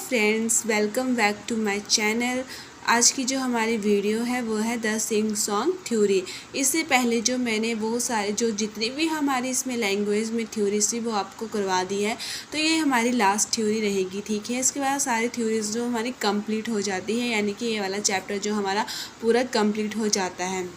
Friends, welcome back to my channel. आज की जो हमारी वीडियो है वो है द सिंग सॉन्ग थ्योरी। इससे पहले जो मैंने वो सारे जो जितनी भी हमारी इसमें लैंग्वेज में थ्योरीज थी वो आपको करवा दी है, तो ये हमारी लास्ट थ्योरी रहेगी। ठीक है, इसके बाद सारी थ्योरीज जो हमारी कंप्लीट हो जाती है, यानी कि ये वाला चैप्टर जो हमारा पूरा कंप्लीट हो जाता है।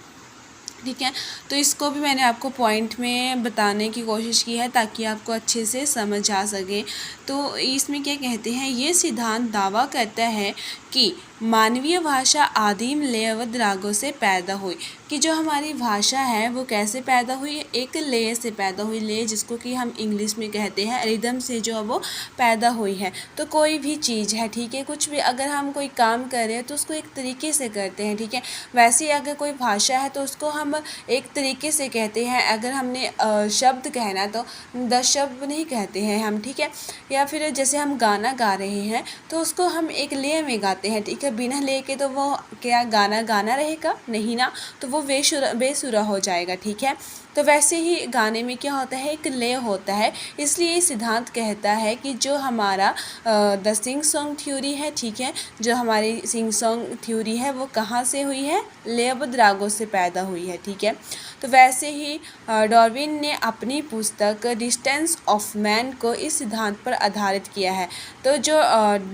ठीक है, तो इसको भी मैंने आपको पॉइंट में बताने की कोशिश की है ताकि आपको अच्छे से समझ आ सके। तो इसमें क्या कहते हैं, ये सिद्धांत दावा करता है कि मानवीय भाषा आदिम लयबद्ध रागों से पैदा हुई। कि जो हमारी भाषा है वो कैसे पैदा हुई, एक लय से पैदा हुई। लय जिसको कि हम इंग्लिश में कहते हैं रिदम से जो वो पैदा हुई है। तो कोई भी चीज़ है, ठीक है, कुछ भी अगर हम कोई काम कर रहे हैं तो उसको एक तरीके से करते हैं। ठीक है, वैसे ही अगर कोई भाषा है तो उसको हम एक तरीके से कहते हैं। अगर हमने शब्द कहना तो 10 शब्द नहीं कहते हैं हम। ठीक है, या फिर जैसे हम गाना गा रहे हैं तो उसको हम एक लय में गाते हैं। ठीक है, बिना लय के तो वो क्या गाना गाना रहेगा नहीं ना, तो वो बेसुरा हो जाएगा। ठीक है, तो वैसे ही गाने में क्या होता है, एक लय होता है। इसलिए ये सिद्धांत कहता है कि जो हमारा द सिंग सॉन्ग थ्योरी है, ठीक है, जो हमारी सिंग सॉन्ग थ्योरी है वो कहाँ से हुई है, लयबद्ध रागों से पैदा हुई है। ठीक है, तो वैसे ही डार्विन ने अपनी पुस्तक डिस्टेंस ऑफ मैन को इस सिद्धांत पर आधारित किया है। तो जो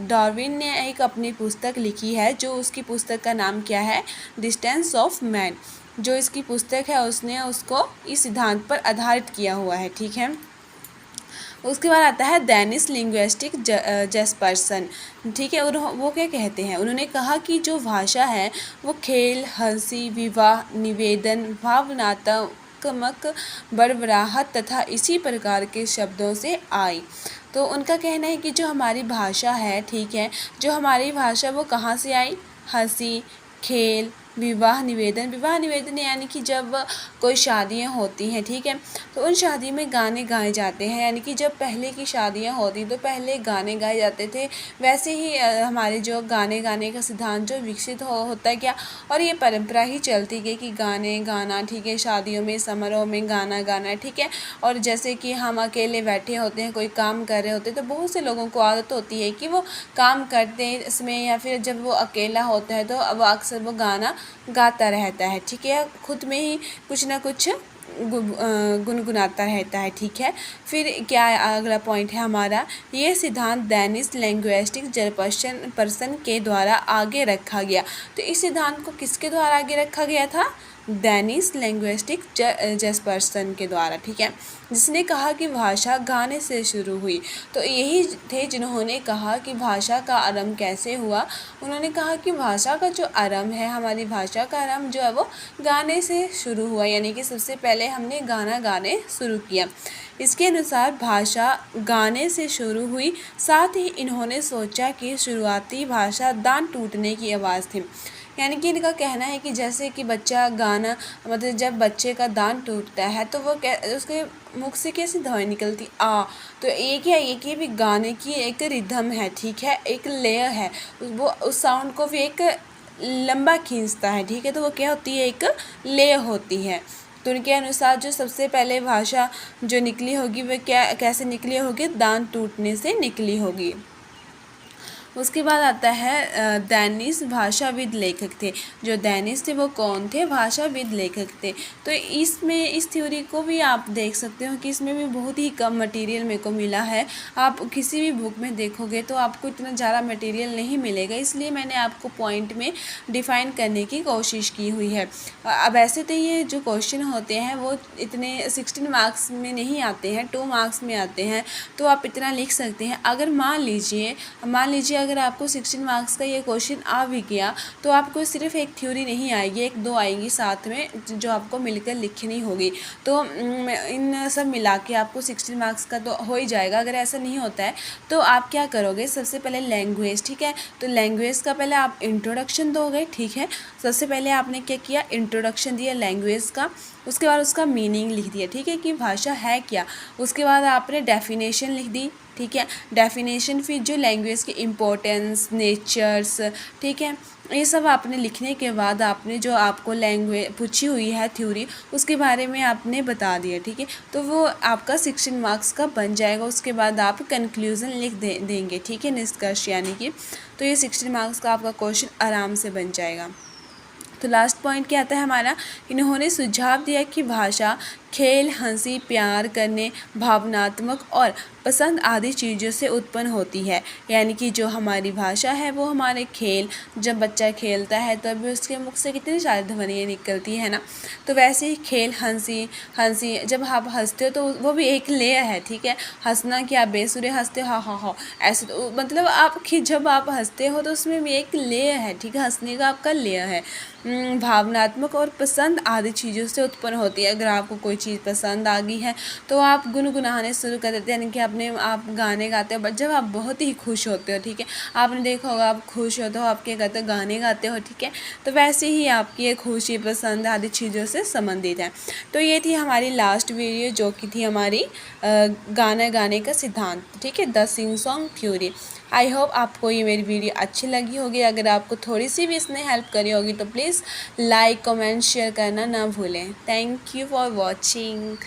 डार्विन ने एक अपनी पुस्तक लिखी है, जो उसकी पुस्तक का नाम क्या है, डिस्टेंस ऑफ मैन, जो इसकी पुस्तक है उसने उसको इस सिद्धांत पर आधारित किया हुआ है। ठीक है, उसके बाद आता है डेनिस लिंग्विस्टिक जेस्पर्सन। ठीक है, और वो क्या कहते हैं, उन्होंने कहा कि जो भाषा है वो खेल, हंसी, विवाह, निवेदन, भावनात्मक बड़बड़ाहट तथा इसी प्रकार के शब्दों से आई। तो उनका कहना है कि जो हमारी भाषा है, ठीक है, जो हमारी भाषा वो कहाँ से आई, हंसी, खेल, विवाह निवेदन। विवाह निवेदन यानी कि जब कोई शादियां होती हैं, ठीक है, तो उन शादी में गाने गाए जाते हैं। यानी कि जब पहले की शादियां होती तो पहले गाने गाए जाते थे। वैसे ही हमारे जो गाने गाने का सिद्धांत जो विकसित होता है क्या, और ये परंपरा ही चलती गई कि गाने गाना, ठीक है, शादियों में समारोह में गाना गाना। ठीक है, और जैसे कि हम अकेले बैठे होते हैं, कोई काम कर रहे होते हैं, तो बहुत से लोगों को आदत होती है कि वो काम करते हैं इसमें, या फिर जब वो अकेला होता है तो अब अक्सर वो गाना गाता रहता है। ठीक है, खुद में ही कुछ ना कुछ गुनगुनाता रहता है। ठीक है, फिर क्या अगला पॉइंट है हमारा, ये सिद्धांत डेनिस लिंग्विस्टिक जेस्पर्सन के द्वारा आगे रखा गया। तो इस सिद्धांत को किसके द्वारा आगे रखा गया था, डेनिस लिंग्विस्टिक जेस्पर्सन के द्वारा। ठीक है, जिसने कहा कि भाषा गाने से शुरू हुई। तो यही थे जिन्होंने कहा कि भाषा का आरंभ कैसे हुआ। उन्होंने कहा कि भाषा का जो आरंभ है, हमारी भाषा का आरंभ जो है वो गाने से शुरू हुआ, यानी कि सबसे पहले हमने गाना गाने शुरू किया। इसके अनुसार भाषा गाने से शुरू हुई। साथ ही इन्होंने सोचा कि शुरुआती भाषा दांत टूटने की आवाज़ थी। यानी कि इनका कहना है कि जैसे कि बच्चा गाना, मतलब जब बच्चे का दांत टूटता है तो वो उसके मुख से कैसी ध्वनि निकलती, आ। तो एक है, एक ही भी गाने की एक रिदम है, ठीक है, एक लेयर है, वो उस साउंड को भी एक लंबा खींचता है। ठीक है, तो वो क्या होती है, एक लेयर होती है। तो उनके अनुसार जो सबसे पहले भाषा जो निकली होगी वह क्या कैसे निकली होगी, दांत टूटने से निकली होगी। उसके बाद आता है डेनिस भाषाविद लेखक थे। जो डेनिस थे वो कौन थे, भाषाविद लेखक थे। तो इसमें इस थ्योरी को भी आप देख सकते हो कि इसमें भी बहुत ही कम मटेरियल मेरे को मिला है। आप किसी भी बुक में देखोगे तो आपको इतना ज़्यादा मटेरियल नहीं मिलेगा, इसलिए मैंने आपको पॉइंट में डिफ़ाइन करने की कोशिश की हुई है। अब ऐसे तो ये जो क्वेश्चन होते हैं वो इतने 16 मार्क्स में नहीं आते हैं, 2 मार्क्स में आते हैं, तो आप इतना लिख सकते हैं। अगर मान लीजिए अगर आपको 16 मार्क्स का ये क्वेश्चन आ भी गया तो आपको सिर्फ एक थ्योरी नहीं आएगी, एक दो आएंगी साथ में जो आपको मिलकर लिखनी होगी। तो इन सब मिला के आपको 16 मार्क्स का तो हो ही जाएगा। अगर ऐसा नहीं होता है तो आप क्या करोगे, सबसे पहले लैंग्वेज, ठीक है, तो लैंग्वेज का पहले आप इंट्रोडक्शन दोगे। ठीक है, सबसे पहले आपने क्या किया, इंट्रोडक्शन दिया लैंग्वेज का। उसके बाद उसका मीनिंग लिख दिया, ठीक है, कि भाषा है क्या। उसके बाद आपने डेफिनेशन लिख दी, ठीक है, डेफिनेशन फिर जो लैंग्वेज की इम्पोर्टेंस, नेचर्स, ठीक है, ये सब आपने लिखने के बाद आपने जो आपको लैंग्वेज पूछी हुई है थ्योरी उसके बारे में आपने बता दिया, ठीक है, तो वो आपका 16 मार्क्स का बन जाएगा। उसके बाद आप कंक्लूज़न लिख देंगे, ठीक है, निष्कर्ष यानी कि, तो ये 16 मार्क्स का आपका क्वेश्चन आराम से बन जाएगा। तो लास्ट पॉइंट क्या आता है हमारा, इन्होंने सुझाव दिया कि भाषा खेल, हंसी, प्यार करने, भावनात्मक और पसंद आदि चीज़ों से उत्पन्न होती है। यानी कि जो हमारी भाषा है वो हमारे खेल, जब बच्चा खेलता है तब भी उसके मुख से कितनी सारी ध्वनियाँ निकलती है ना, तो वैसे ही खेल, हंसी जब आप हंसते हो तो वो भी एक लय है, ठीक है, हंसना कि आप बेसुरे हंसते हो, हाँ ऐसे, तो मतलब आप जब आप हंसते हो तो उसमें भी एक लय है, ठीक है, हंसने का आपका लय है। भावनात्मक और पसंद आदि चीज़ों से उत्पन्न होती है। अगर आपको कोई चीज़ पसंद आ गई है तो आप गुनगुनाने शुरू कर देते हैं, यानी कि आप गाने गाते हो, बट जब आप बहुत ही खुश होते हो, ठीक है, आपने देखा होगा आप खुश होते हो, आप क्या कहते हो, गाने गाते हो, ठीक है, तो वैसे ही आपकी ये खुशी, पसंद आदि चीज़ों से संबंधित है। तो ये थी हमारी लास्ट वीडियो जो कि थी हमारी गाना गाने का सिद्धांत, ठीक है, the sing song theory. I hope आपको ये मेरी वीडियो अच्छी लगी होगी। अगर आपको थोड़ी सी भी इसने हेल्प करी होगी तो प्लीज़ लाइक, कमेंट, शेयर करना ना भूलें। Thank you for watching.